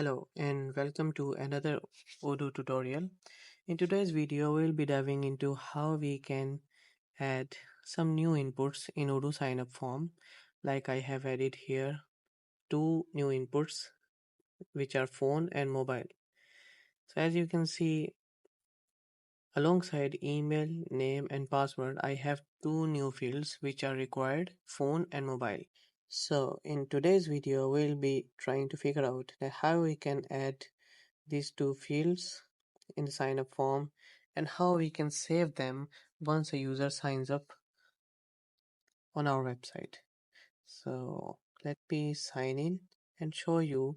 Hello and welcome to another Odoo tutorial. In today's video, we'll be diving into how we can add some new inputs in Odoo signup form. Like I have added here two new inputs which are phone and mobile. So as you can see alongside email, name and password, I have two new fields which are required phone and mobile. So in today's video, we'll be trying to figure out that how we can add these two fields in the sign up form and how we can save them once a user signs up on our website. So let me sign in and show you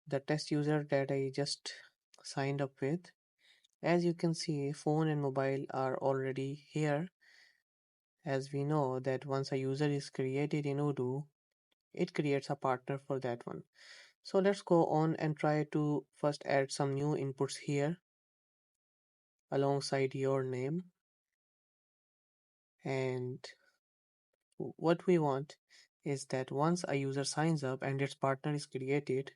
the test user that I just signed up with. As you can see, phone and mobile are already here, as we know that once a user is created in Odoo, it creates a partner for that one. So let's go on and try to first add some new inputs here alongside your name. And what we want is that once a user signs up and its partner is created,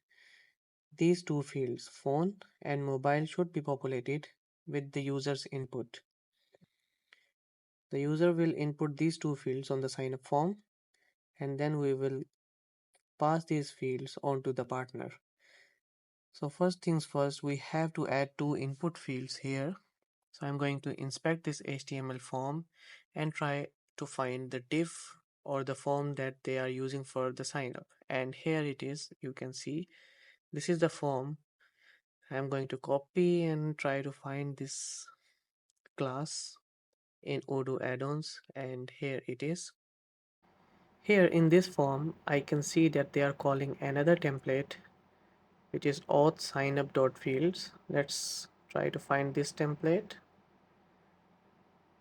these two fields, phone and mobile, should be populated with the user's input. The user will input these two fields on the sign up form, and then we will pass these fields on to the partner. So first things first, we have to add two input fields here. So I'm going to inspect this HTML form and try to find the div or the form that they are using for the sign up. And here it is, you can see this is the form. I'm going to copy and try to find this class in Odoo add-ons, and here it is. Here in this form, I can see that they are calling another template which is auth signup.fields. Let's try to find this template.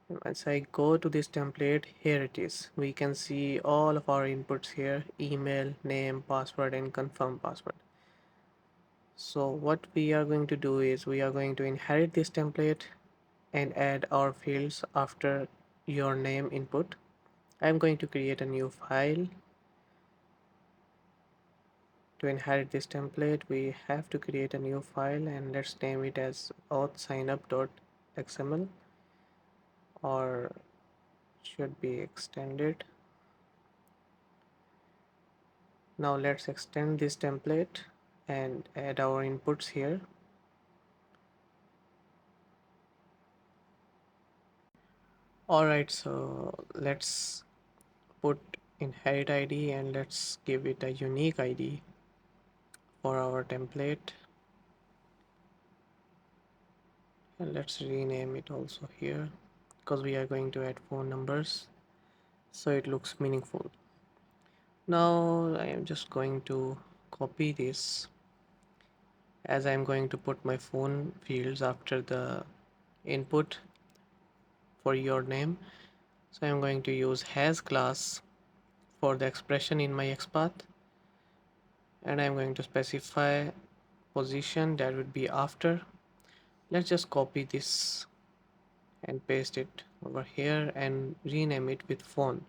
Once I go to this template, here it is. We can see all of our inputs here: email, name, password and confirm password. So what we are going to do is we are going to inherit this template and add our fields after your name input. I'm going to create a new file. To inherit this template, we have to create a new file, and let's name it as authsignup.xml, or should be extended. Now let's extend this template and add our inputs here. Alright, so let's put inherit ID and let's give it a unique ID for our template, and let's rename it also here because we are going to add phone numbers so it looks meaningful. Now I am just going to copy this, as I am going to put my phone fields after the input for your name. So I am going to use has class for the expression in my XPath, and I'm going to specify position that would be after. Let's just copy this and paste it over here and rename it with phone.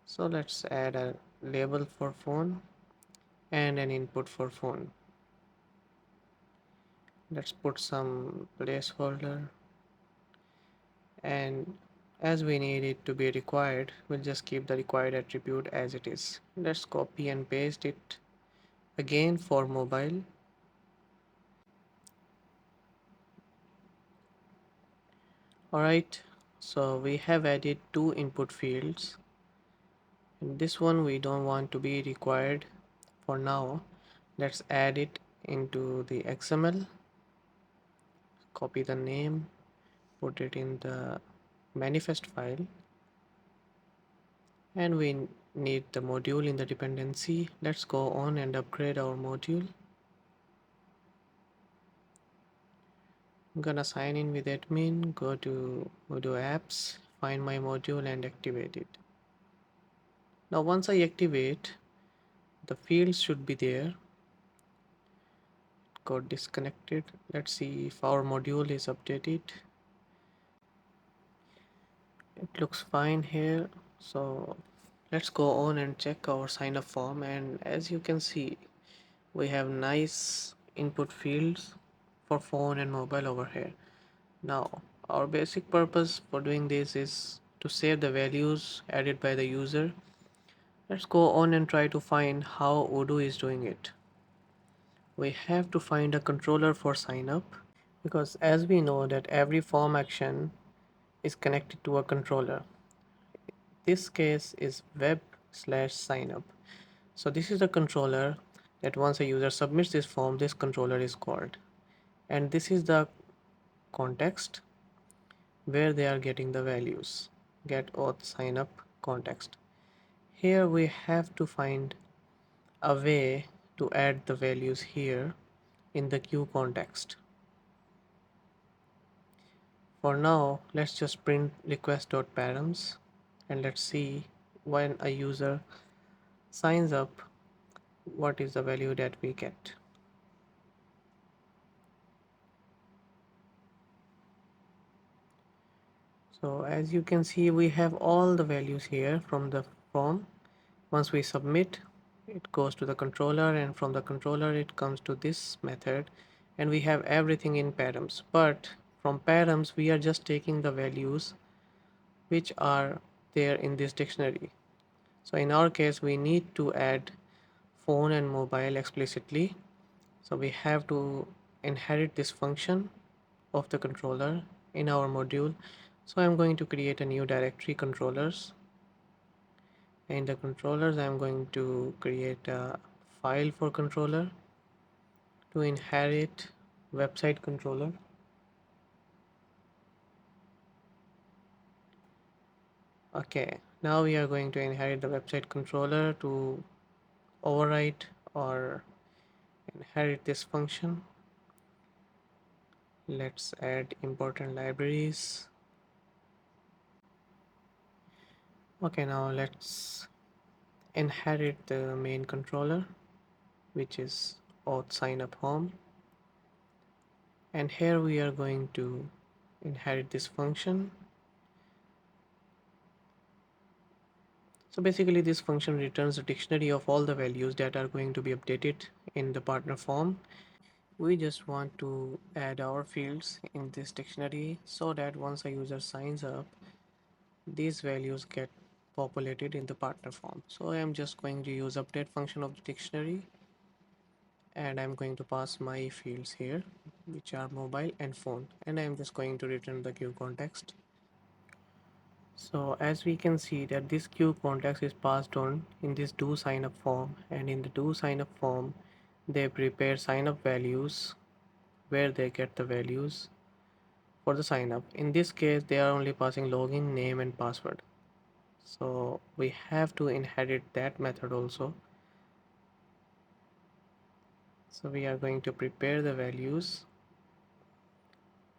So let's add a label for phone and an input for phone. Let's put some placeholder, and as we need it to be required, we'll just keep the required attribute as it is. Let's copy and paste it again for mobile. Alright, so we have added two input fields, and this one we don't want to be required for now. Let's add it into the XML, copy the name, put it in the manifest file, and we need the module in the dependency. Let's go on and upgrade our module. I'm gonna sign in with admin, go to Odoo apps, find my module and activate it. Now once I activate, the fields should be there. Got disconnected. Let's see if our module is updated. It looks fine here. So Let's go on and check our sign up form, and as you can see, we have nice input fields for phone and mobile over here. Now, our basic purpose for doing this is to save the values added by the user. Let's go on and try to find how Odoo is doing it. We have to find a controller for sign up, because as we know that every form action is connected to a controller. This case is web slash sign up. So this is the controller that once a user submits this form, this controller is called. And this is the context where they are getting the values. Get auth sign up context. Here we have to find a way to add the values here in the queue context. For now, let's just print request.params and let's see when a user signs up what is the value that we get. So as you can see, we have all the values here from the form. Once we submit, it goes to the controller, and from the controller it comes to this method, and we have everything in params. But from params we are just taking the values which are there in this dictionary. So in our case we need to add phone and mobile explicitly. So we have to inherit this function of the controller in our module. So I'm going to create a new directory controllers. In the controllers, I'm going to create a file for controller to inherit website controller. Okay, now we are going to inherit the website controller to overwrite or inherit this function. Let's add important libraries. Okay, now let's inherit the main controller, which is auth sign up home, and here we are going to inherit this function. So basically this function returns a dictionary of all the values that are going to be updated in the partner form. We just want to add our fields in this dictionary so that once a user signs up, these values get populated in the partner form. So I'm just going to use update function of the dictionary, and I'm going to pass my fields here, which are mobile and phone, and I'm just going to return the queue context. So as we can see that this queue context is passed on in this do sign up form, and in the do sign up form they prepare sign up values where they get the values for the sign up. In this case they are only passing login name and password. So we have to inherit that method also. So we are going to prepare the values,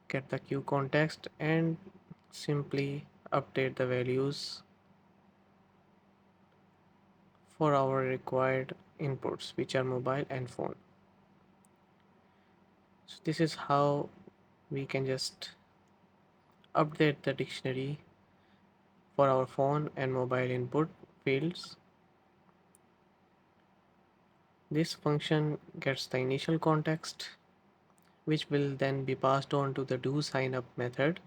get the queue context, and simply update the values for our required inputs, which are mobile and phone. So this is how we can just update the dictionary for our phone and mobile input fields. This function gets the initial context, which will then be passed on to the do sign up method,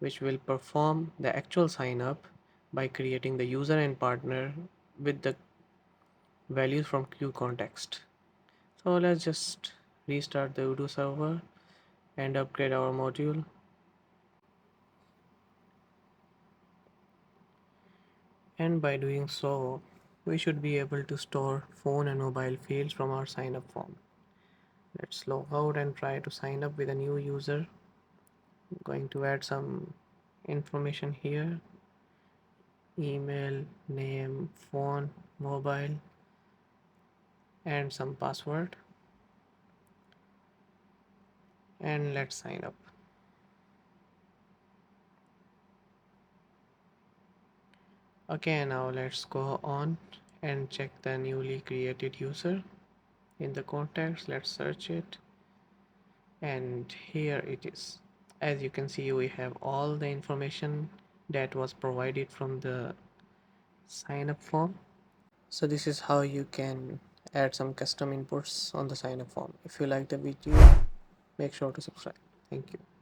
which will perform the actual sign up by creating the user and partner with the values from queue context. So let's just restart the Odoo server and upgrade our module. And by doing so, we should be able to store phone and mobile fields from our sign up form. Let's log out and try to sign up with a new user. I'm going to add some information here: email, name, phone, mobile, and some password. And let's sign up. Okay, now let's go on and check the newly created user. In the contacts, let's search it, and here it is. As you can see, we have all the information that was provided from the sign up form. So this is how you can add some custom inputs on the sign up form. If you like the video, make sure to subscribe. Thank you.